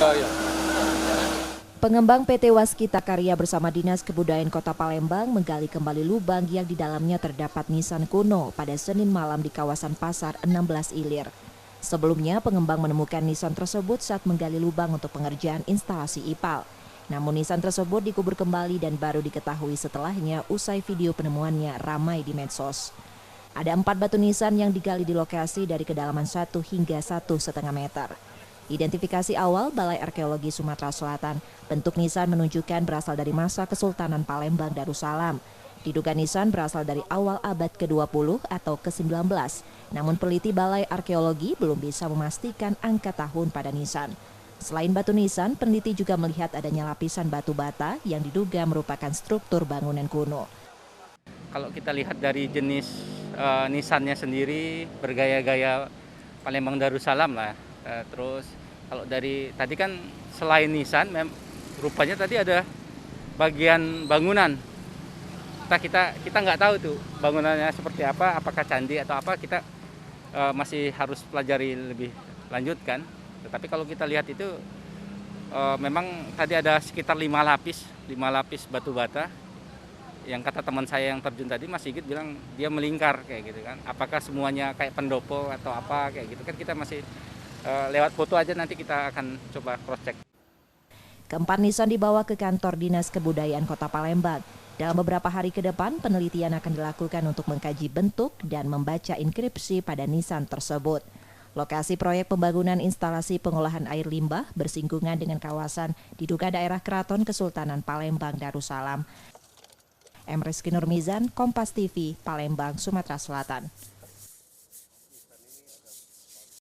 Jaya. Pengembang PT Waskita Karya bersama Dinas Kebudayaan Kota Palembang menggali kembali lubang yang di dalamnya terdapat nisan kuno pada Senin malam di kawasan Pasar 16 Ilir. Sebelumnya, pengembang menemukan nisan tersebut saat menggali lubang untuk pengerjaan instalasi IPAL. Namun nisan tersebut dikubur kembali dan baru diketahui setelahnya usai video penemuannya ramai di medsos. Ada 4 batu nisan yang digali di lokasi dari kedalaman 1 hingga 1,5 meter. Identifikasi awal Balai Arkeologi Sumatera Selatan, bentuk nisan menunjukkan berasal dari masa Kesultanan Palembang Darussalam. Diduga nisan berasal dari awal abad ke-20 atau ke-19. Namun peneliti Balai Arkeologi belum bisa memastikan angka tahun pada nisan. Selain batu nisan, peneliti juga melihat adanya lapisan batu bata yang diduga merupakan struktur bangunan kuno. Kalau kita lihat dari jenis nisannya sendiri bergaya-gaya Palembang Darussalam lah. Terus kalau dari tadi kan selain nisan, rupanya tadi ada bagian bangunan. Kita nggak tahu tuh bangunannya seperti apa, apakah candi atau apa, kita masih harus pelajari lebih lanjut kan. Tetapi kalau kita lihat itu memang tadi ada sekitar 5 lapis batu bata. Yang kata teman saya yang terjun tadi, Mas Sigit bilang dia melingkar kayak gitu kan. Apakah semuanya kayak pendopo atau apa kayak gitu kan, kita masih lewat foto aja, nanti kita akan coba cross check. Keempat nisan dibawa ke kantor Dinas Kebudayaan Kota Palembang. Dalam beberapa hari ke depan, penelitian akan dilakukan untuk mengkaji bentuk dan membaca inskripsi pada nisan tersebut. Lokasi proyek pembangunan instalasi pengolahan air limbah bersinggungan dengan kawasan diduga daerah Keraton Kesultanan Palembang Darussalam. M. Rizky Nurmizan, Kompas TV, Palembang, Sumatera Selatan.